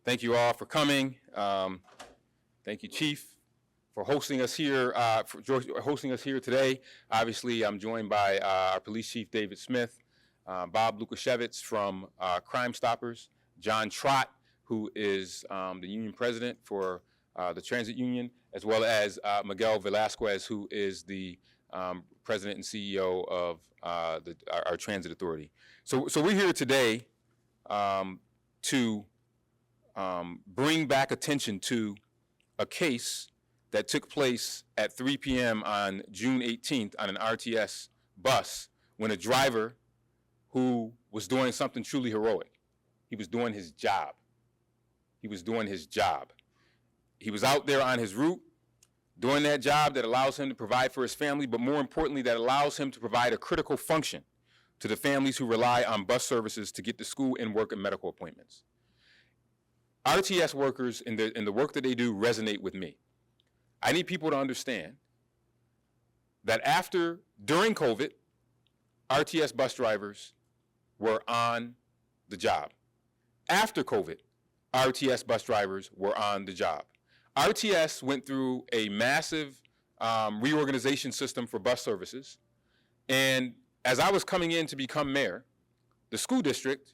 Thank you all for coming. Thank you, Chief, for hosting us here. Today. Obviously, I'm joined by our Police Chief David Smith, Bob Lukashevitz from Crime Stoppers, John Trott, who is the union president for the Transit Union, as well as Miguel Velasquez, who is the president and CEO of our Transit Authority. So we're here today to bring back attention to a case that took place at 3 p.m. on June 18th on an RTS bus when a driver who was doing something truly heroic. He was doing his job. He was doing his job. He was out there on his route doing that job that allows him to provide for his family, but more importantly, that allows him to provide a critical function to the families who rely on bus services to get to school and work and medical appointments. RTS workers and the work that they do resonate with me. I need people to understand that during COVID, RTS bus drivers were on the job. After COVID, RTS bus drivers were on the job. RTS went through a massive reorganization system for bus services, and as I was coming in to become mayor, the school district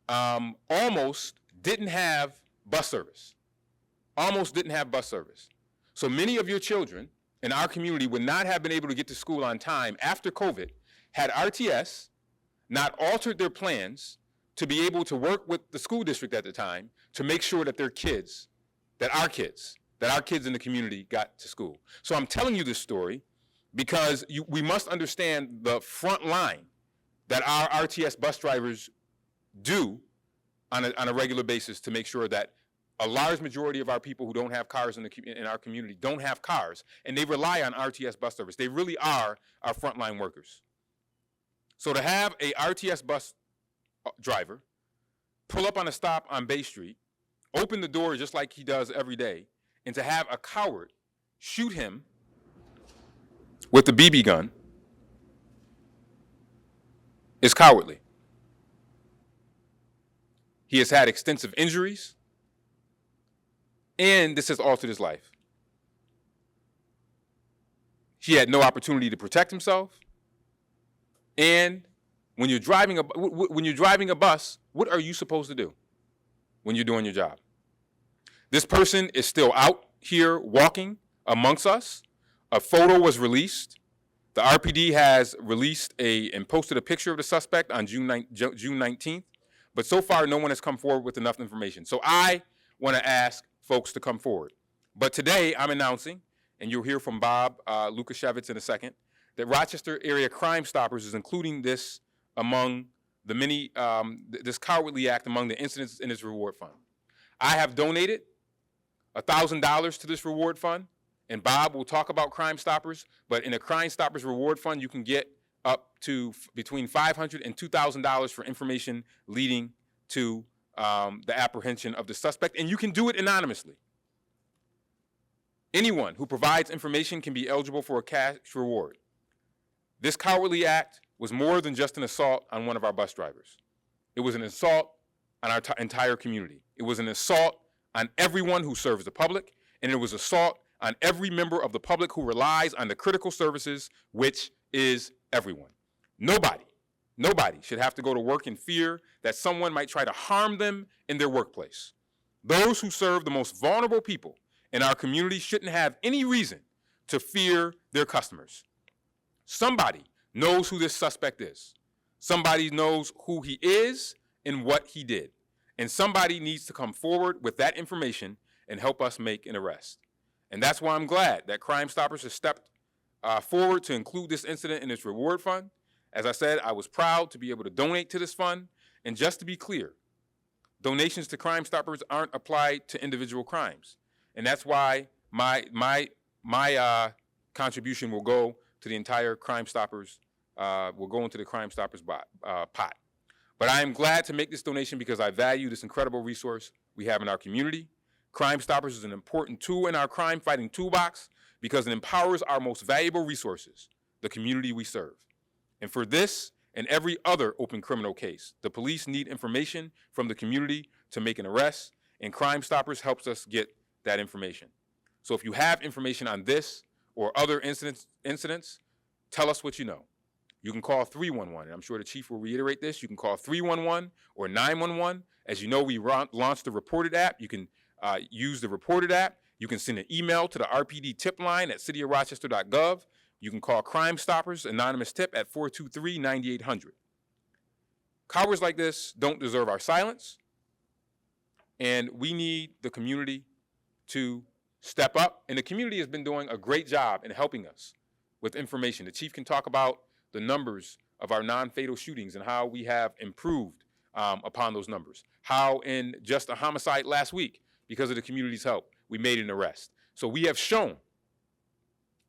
almost didn't have bus service. Almost didn't have bus service. So many of your children in our community would not have been able to get to school on time after COVID had RTS not altered their plans to be able to work with the school district at the time to make sure that our kids in the community got to school. So I'm telling you this story because we must understand the front line that our RTS bus drivers do on a regular basis to make sure that a large majority of our people who don't have cars in our community don't have cars, and they rely on RTS bus service. They really are our frontline workers. So to have a RTS bus driver pull up on a stop on Bay Street, open the door just like he does every day, and to have a coward shoot him with a BB gun is cowardly. He has had extensive injuries, and this has altered his life. He had no opportunity to protect himself, and when you're driving a bus, what are you supposed to do when you're doing your job? This person is still out here walking amongst us. A photo was released. The RPD has released and posted a picture of the suspect on June 19th. But so far, no one has come forward with enough information. So I want to ask folks to come forward. But today, I'm announcing, and you'll hear from Bob Lukashevitz in a second, that Rochester Area Crime Stoppers is including this among the many, this cowardly act among the incidents in its reward fund. I have donated $1,000 to this reward fund, and Bob will talk about Crime Stoppers, but in a Crime Stoppers reward fund, you can get up to between $500 and $2,000 for information leading to the apprehension of the suspect, and you can do it anonymously. Anyone who provides information can be eligible for a cash reward. This cowardly act was more than just an assault on one of our bus drivers. It was an assault on our entire community. It was an assault on everyone who serves the public, and it was assault on every member of the public who relies on the critical services, which is everyone. Nobody should have to go to work in fear that someone might try to harm them in their workplace. Those who serve the most vulnerable people in our community shouldn't have any reason to fear their customers. Somebody knows who this suspect is. Somebody knows who he is and what he did. And somebody needs to come forward with that information and help us make an arrest. And that's why I'm glad that Crime Stoppers has stepped forward to include this incident in its reward fund. As I said, I was proud to be able to donate to this fund. And just to be clear, donations to Crime Stoppers aren't applied to individual crimes. And that's why my contribution will go to the entire Crime Stoppers, will go into the Crime Stoppers pot. But I am glad to make this donation because I value this incredible resource we have in our community. Crime Stoppers is an important tool in our crime-fighting toolbox because it empowers our most valuable resources, the community we serve. And for this and every other open criminal case, the police need information from the community to make an arrest, And Crime Stoppers helps us get that information. So if you have information on this or other incidents, tell us what you know. You can call 311, and I'm sure the chief will reiterate this. You can call 311 or 911. As you know, we launched the Reported app. You can use the Reported app. You can send an email to the RPD tip line at cityofrochester.gov. You can call Crime Stoppers anonymous tip at 423-9800. Cowards like this don't deserve our silence, and we need the community to step up. And the community has been doing a great job in helping us with information. The chief can talk about the numbers of our non-fatal shootings and how we have improved upon those numbers. How in just a homicide last week, because of the community's help, we made an arrest. So we have shown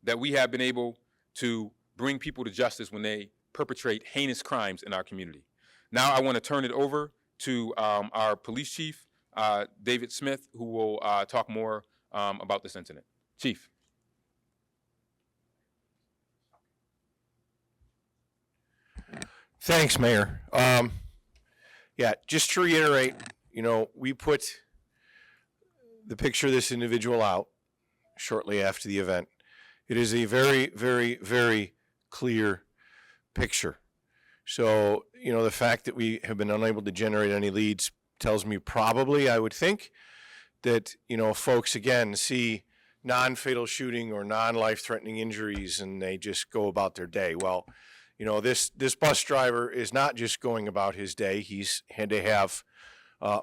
that we have been able to bring people to justice when they perpetrate heinous crimes in our community. Now I want to turn it over to our police chief, David Smith, who will talk more about this incident. Chief. Thanks, Mayor. Yeah, just to reiterate, we put the picture of this individual out shortly after the event. It is a very, very, very clear picture. So, the fact that we have been unable to generate any leads tells me probably, I would think, that, folks, again, see non-fatal shooting or non-life-threatening injuries and they just go about their day. Well, this bus driver is not just going about his day. He's had to have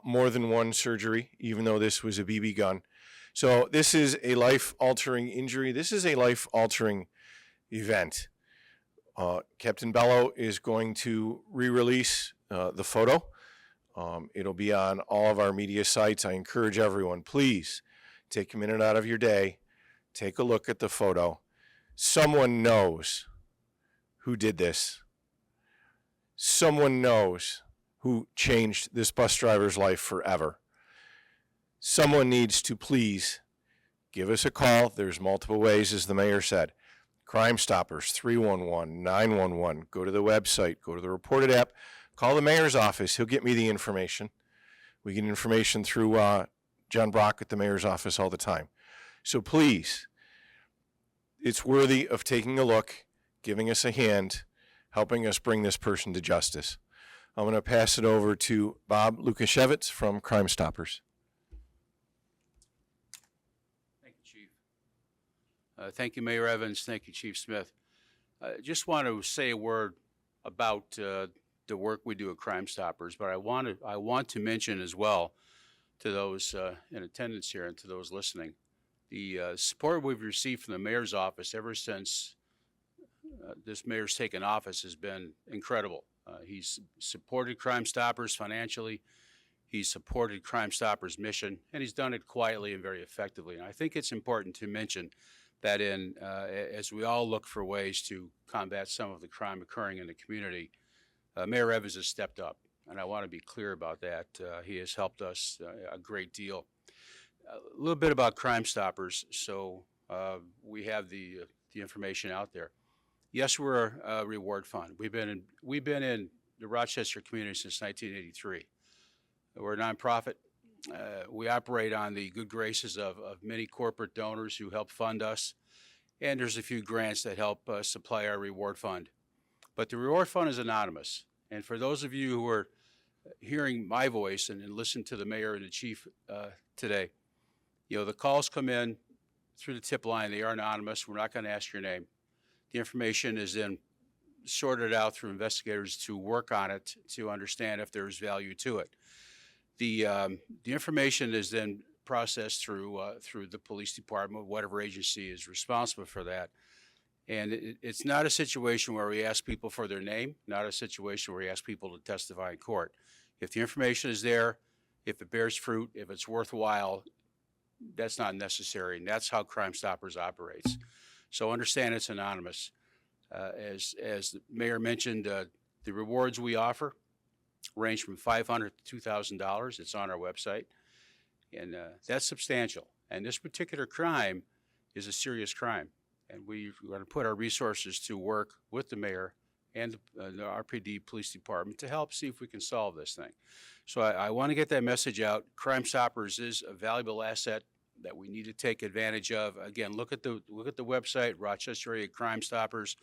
more than one surgery, even though this was a BB gun. So this is a life-altering injury. This is a life-altering event. Captain Bello is going to re-release the photo. It'll be on all of our media sites. I encourage everyone, please take a minute out of your day, take a look at the photo. Someone knows who did this. Someone knows who changed this bus driver's life forever. Someone needs to please give us a call. There's multiple ways, as the mayor said. Crime Stoppers, 311, 911. Go to the website, go to the Reported app, call the mayor's office. He'll get me the information. We get information through John Brock at the mayor's office all the time. So please, it's worthy of taking a look, giving us a hand, helping us bring this person to justice. I'm going to pass it over to Bob Lukashevitz from Crime Stoppers. Thank you, Chief. Thank you, Mayor Evans. Thank you, Chief Smith. I just want to say a word about the work we do at Crime Stoppers, but I want to mention as well to those in attendance here and to those listening, the support we've received from the mayor's office ever since this mayor's taken office has been incredible. He's supported Crime Stoppers financially. He's supported Crime Stoppers' mission, and he's done it quietly and very effectively. And I think it's important to mention that as we all look for ways to combat some of the crime occurring in the community, Mayor Evans has stepped up, and I want to be clear about that. He has helped us a great deal. A little bit about Crime Stoppers, so we have the information out there. Yes, we're a reward fund. We've been in the Rochester community since 1983. We're a nonprofit. We operate on the good graces of many corporate donors who help fund us, and there's a few grants that help supply our reward fund. But the reward fund is anonymous, and for those of you who are hearing my voice and listen to the mayor and the chief today, the calls come in through the tip line. They are anonymous. We're not going to ask your name. The information is then sorted out through investigators to work on it to understand if there's value to it. The information is then processed through the police department, whatever agency is responsible for that. And it's not a situation where we ask people for their name, not a situation where we ask people to testify in court. If the information is there, if it bears fruit, if it's worthwhile, that's not necessary, and that's how Crime Stoppers operates. So understand it's anonymous. As the mayor mentioned, the rewards we offer range from $500 to $2,000. It's on our website, and that's substantial. And this particular crime is a serious crime, and we're going to put our resources to work with the mayor and the RPD Police Department to help see if we can solve this thing. So I want to get that message out. Crime Stoppers is a valuable asset that we need to take advantage of. Again, look at the website, Rochester Area Crime Stoppers.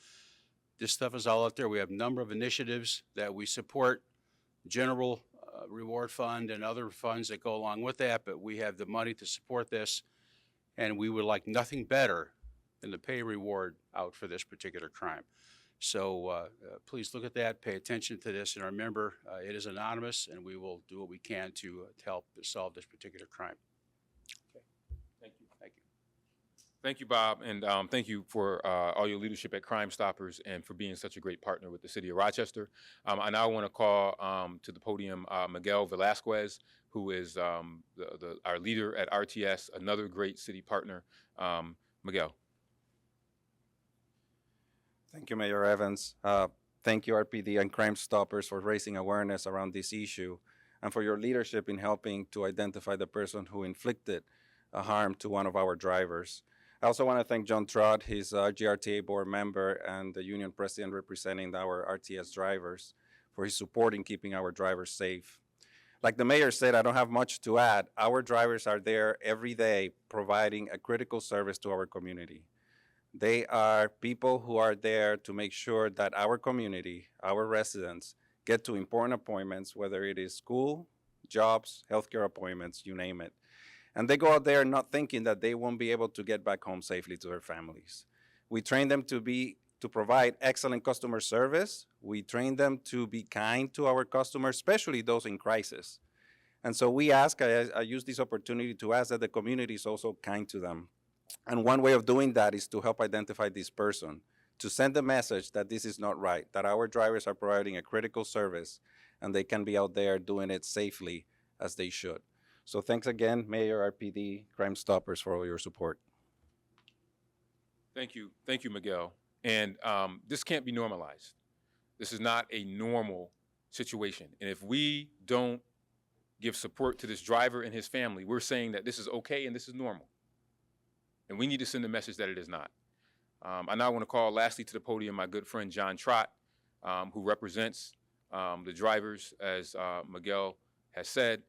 This stuff is all out there. We have a number of initiatives that we support, general reward fund and other funds that go along with that, but we have the money to support this, and we would like nothing better than to pay reward out for this particular crime. So please look at that, pay attention to this, and remember, it is anonymous, and we will do what we can to help solve this particular crime. Okay. Thank you. Thank you. Thank you, Bob, and thank you for all your leadership at Crime Stoppers and for being such a great partner with the city of Rochester. I now want to call to the podium Miguel Velasquez, who is our leader at RTS, another great city partner. Miguel. Thank you, Mayor Evans. Thank you, RPD and Crime Stoppers, for raising awareness around this issue and for your leadership in helping to identify the person who inflicted harm to one of our drivers. I also want to thank John Trott, his GRTA board member and the union president representing our RTS drivers, for his support in keeping our drivers safe. Like the mayor said, I don't have much to add. Our drivers are there every day providing a critical service to our community. They are people who are there to make sure that our community, our residents, get to important appointments, whether it is school, jobs, healthcare appointments, you name it. And they go out there not thinking that they won't be able to get back home safely to their families. We train them to provide excellent customer service. We train them to be kind to our customers, especially those in crisis. And so we ask, I use this opportunity to ask that the community is also kind to them. And one way of doing that is to help identify this person, to send the message that this is not right, that our drivers are providing a critical service and they can be out there doing it safely as they should. So thanks again, Mayor, RPD, Crime Stoppers, for all your support. Thank you, Miguel. And this can't be normalized. This is not a normal situation. And if we don't give support to this driver and his family, we're saying that this is okay and this is normal. And we need to send a message that it is not. I now want to call lastly to the podium my good friend John Trott, who represents the drivers, as Miguel has said,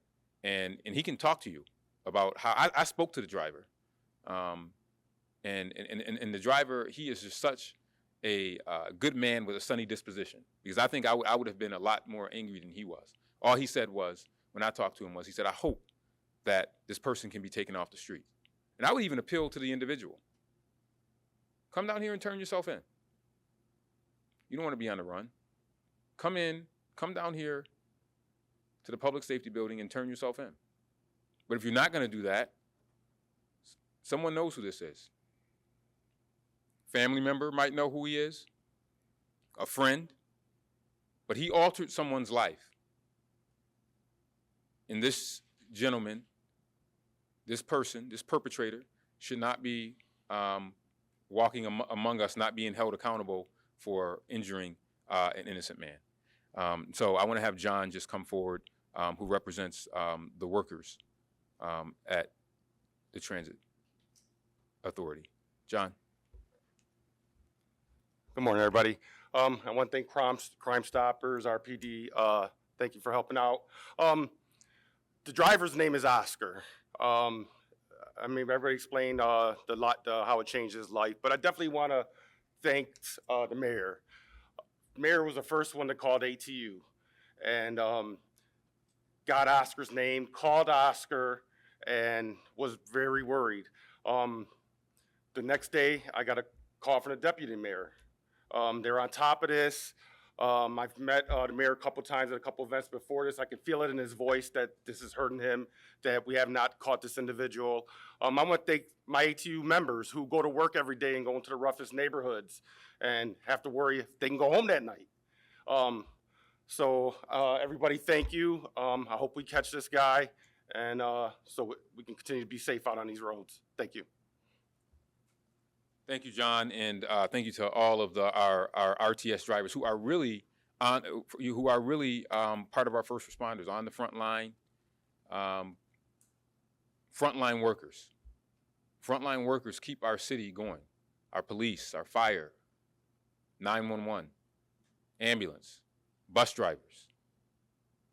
and he can talk to you about how I spoke to the driver. And the driver, he is just such a good man with a sunny disposition, because I think I would have been a lot more angry than he was. All he said was, when I talked to him, was he said, I hope that this person can be taken off the street. And I would even appeal to the individual. Come down here and turn yourself in. You don't want to be on the run. Come down here to the public safety building and turn yourself in. But if you're not going to do that, someone knows who this is. Family member might know who he is, a friend, but he altered someone's life. And this gentleman, this person, this perpetrator, should not be walking among us, not being held accountable for injuring an innocent man. So I want to have John just come forward, who represents the workers at the Transit Authority. John. Good morning, everybody. I want to thank Crime Stoppers, RPD. Thank you for helping out. The driver's name is Oscar. I mean, everybody explained how it changed his life, but I definitely want to thank the mayor. The mayor was the first one that called ATU and got Oscar's name, called Oscar, and was very worried. The next day, I got a call from the deputy mayor. They're on top of this. I've met the mayor a couple times at a couple events before this. I can feel it in his voice that this is hurting him, that we have not caught this individual. I want to thank my ATU members who go to work every day and go into the roughest neighborhoods and have to worry if they can go home that night. So everybody, thank you. I hope we catch this guy, and so we can continue to be safe out on these roads. Thank you. Thank you, John, and thank you to all of our RTS drivers who are really part of our first responders on the front line. Frontline workers. Frontline workers keep our city going. Our police, our fire, 911. ambulance, bus drivers,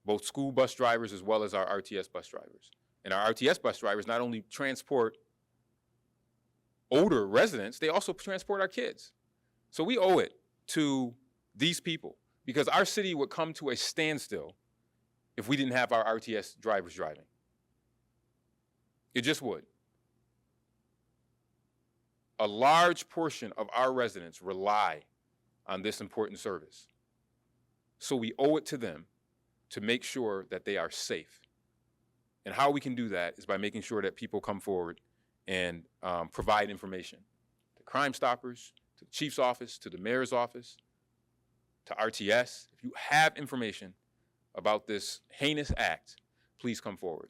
both school bus drivers as well as our RTS bus drivers. And our RTS bus drivers not only transport older residents, they also transport our kids. So we owe it to these people because our city would come to a standstill if we didn't have our RTS drivers driving. It just would. A large portion of our residents rely on this important service. So we owe it to them to make sure that they are safe. And how we can do that is by making sure that people come forward and provide information to Crime Stoppers, to the chief's office, to the mayor's office, to RTS. If you have information about this heinous act, please come forward.